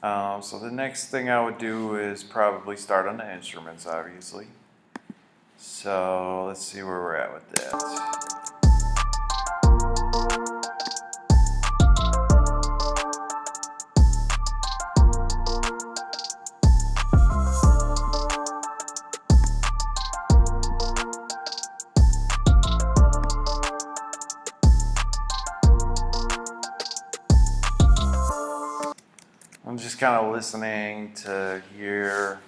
So the next thing I would do is probably start on the instruments, obviously. So let's see where we're at with that. I'm just kind of listening to hear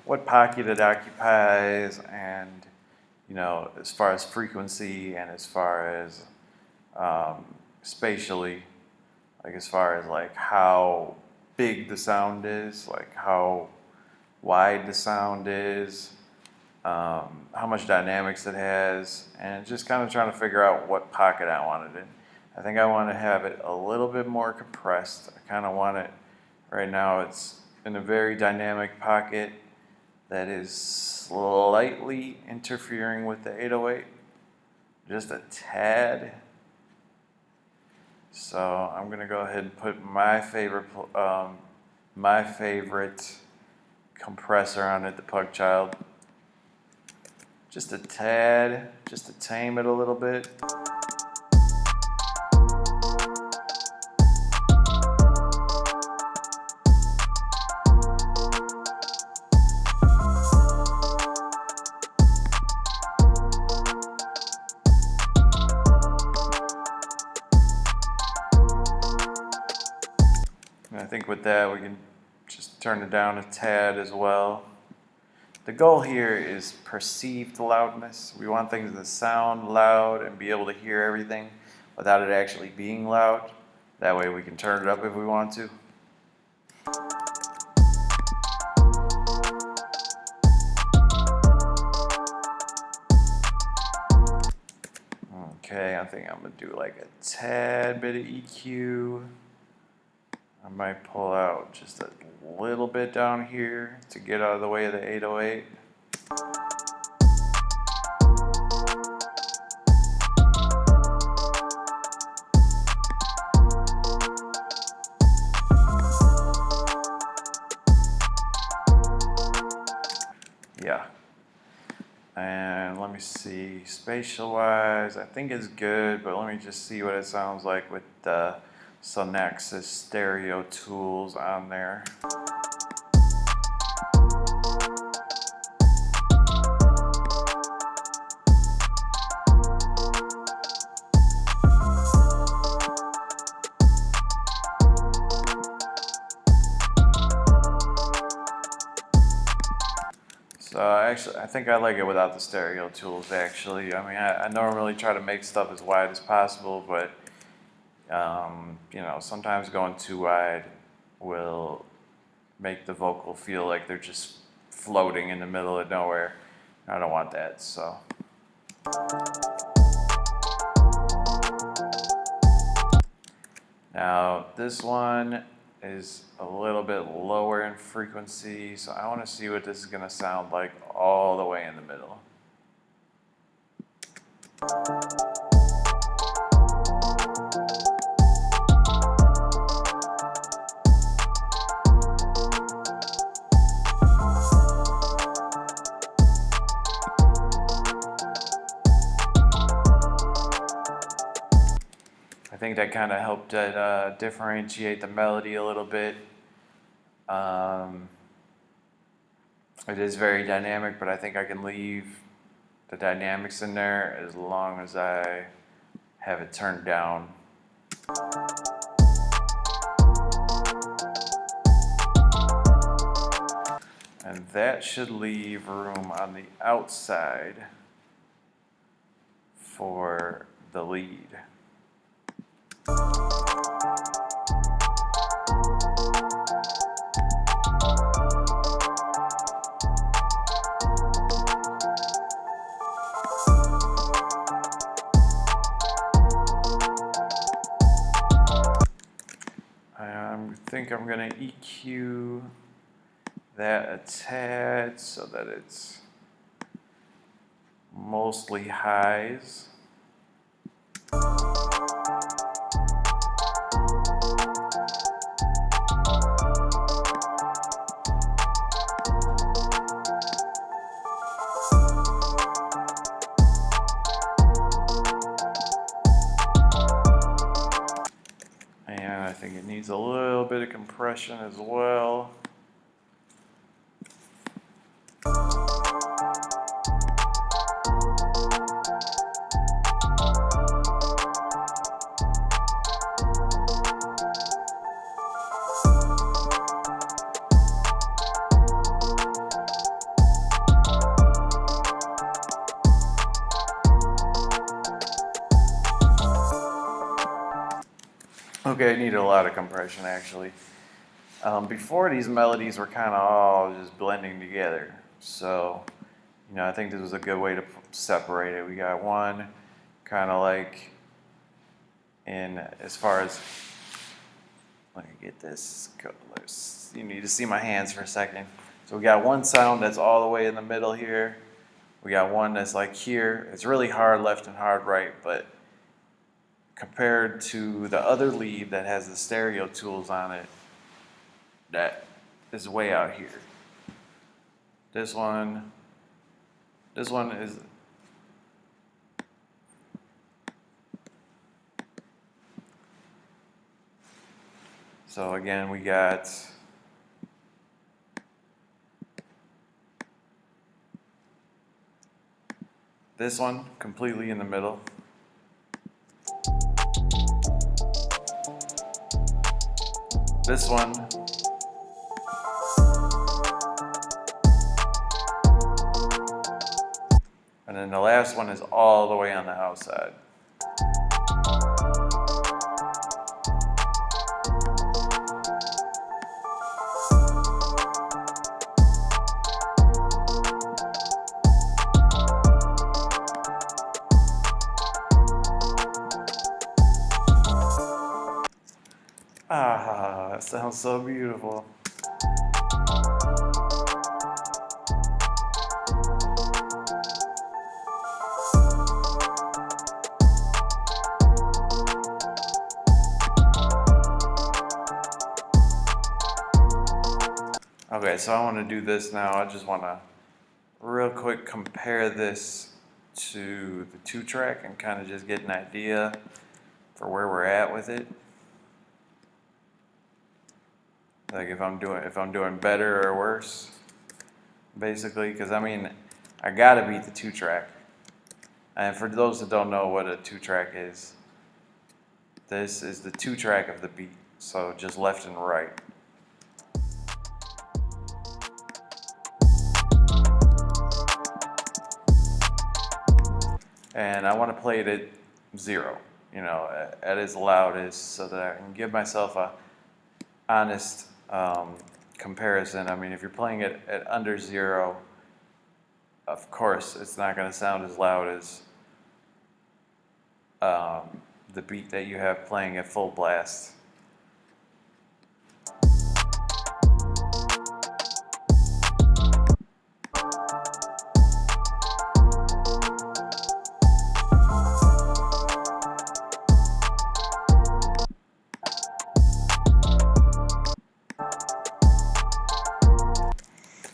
what pocket it occupies, and as far as frequency and as far as spatially, like as far as like how big the sound is, like how wide the sound is, how much dynamics it has, and just kind of trying to figure out what pocket I want it in. I think I want to have it a little bit more compressed. I kind of want it, right now it's in a very dynamic pocket that is slightly interfering with the 808, just a tad. So I'm gonna go ahead and put my favorite compressor on it, the Pugchild. Just a tad, just to tame it a little bit. And I think with that we can just turn it down a tad as well. The goal here is perceived loudness. We want things to sound loud and be able to hear everything without it actually being loud. That way we can turn it up if we want to. Okay, I think I'm gonna do like a tad bit of EQ. I might pull out just a little bit down here to get out of the way of the 808. Yeah. And let me see, spatial wise, I think it's good, but let me just see what it sounds like with the Sonexus stereo tools on there. So actually, I think I like it without the stereo tools, actually. I mean, I normally try to make stuff as wide as possible, but sometimes going too wide will make the vocal feel like they're just floating in the middle of nowhere. I don't want that, so. Now, this one is a little bit lower in frequency, so I want to see what this is going to sound like all the way in the middle. I think that kind of helped it differentiate the melody a little bit. It is very dynamic, but I think I can leave the dynamics in there as long as I have it turned down. And that should leave room on the outside for the lead. I think I'm going to EQ that a tad so that it's mostly highs. think it needs a little bit of compression as well. Okay, it needed a lot of compression actually. Before, these melodies were kind of all just blending together. So, I think this was a good way to separate it. We got one kind of like as far as, let me get this colors. You need to see my hands for a second. So we got one sound that's all the way in the middle here. We got one that's like here. It's really hard left and hard right, but compared to the other lead that has the stereo tools on it, that is way out here. This one is, so again, we got this one completely in the middle. This one, and then the last one is all the way on the outside. Ah, that sounds so beautiful. Okay, so I want to do this now. I just want to real quick compare this to the 2-track and kind of just get an idea for where we're at with it. Like if I'm doing better or worse, basically, because I gotta beat the 2-track. And for those that don't know what a 2-track is, this is the 2-track of the beat, so just left and right. And I want to play it at 0, at its loudest, so that I can give myself a honest comparison. If you're playing it at under 0, of course it's not going to sound as loud as the beat that you have playing at full blast.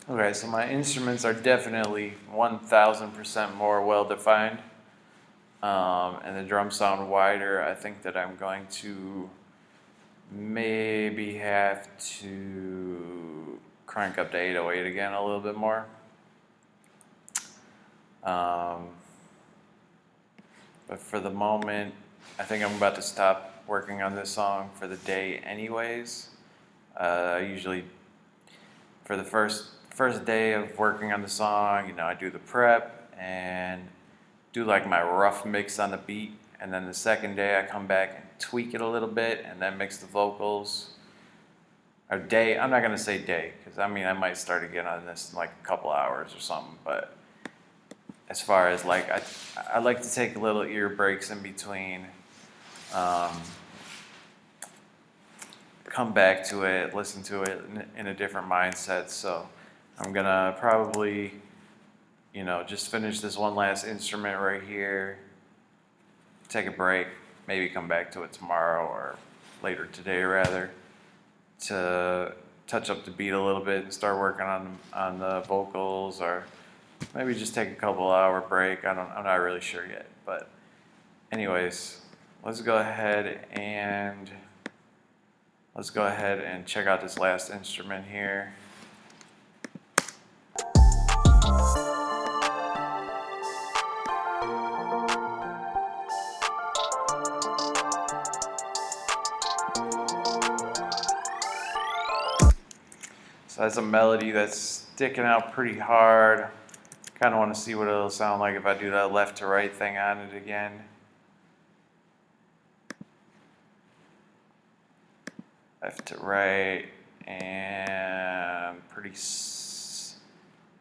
Okay, so my instruments are definitely 1000% more well-defined, and the drums sound wider. I think that I'm going to maybe have to crank up the 808 again a little bit more. But for the moment, I think I'm about to stop working on this song for the day anyways. I usually, for the first day of working on the song, I do the prep and do like my rough mix on the beat, and then the second day I come back and tweak it a little bit and then mix the vocals. Or day, I'm not gonna say day, because I might start again on this in like a couple hours or something, but as far as like, I like to take little ear breaks in between, come back to it, listen to it in a different mindset. So I'm gonna probably, just finish this one last instrument right here, take a break, maybe come back to it tomorrow or later today rather, to touch up the beat a little bit and start working on the vocals, or maybe just take a couple-hour break. I'm not really sure yet, but anyways, let's go ahead and let's go ahead and check out this last instrument here. So that's a melody that's sticking out pretty hard. Kind of want to see what it'll sound like if I do that left to right thing on it again. Left to right, and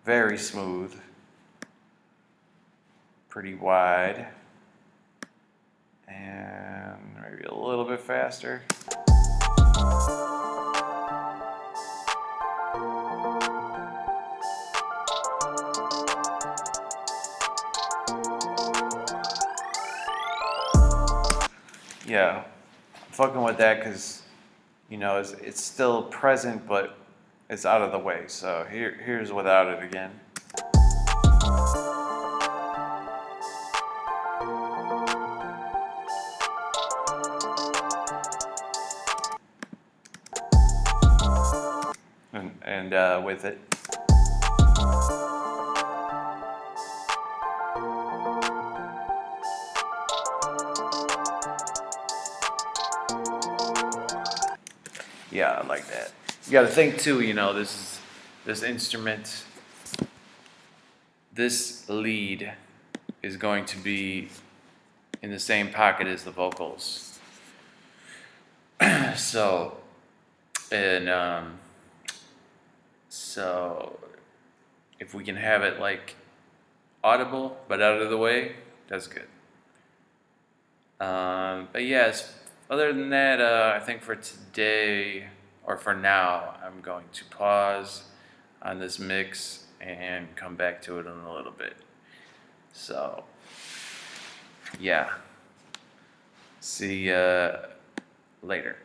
very smooth, pretty wide, and maybe a little bit faster. Yeah, I'm fucking with that because, you know, it's still present, but it's out of the way. So here's without it again. And with it. Yeah, I like that. You got to think too, you know, this instrument, this lead is going to be in the same pocket as the vocals. So, and so if we can have it like audible but out of the way, that's good. But yes, other than that, I think for today, or for now, I'm going to pause on this mix and come back to it in a little bit. So, yeah. See ya later.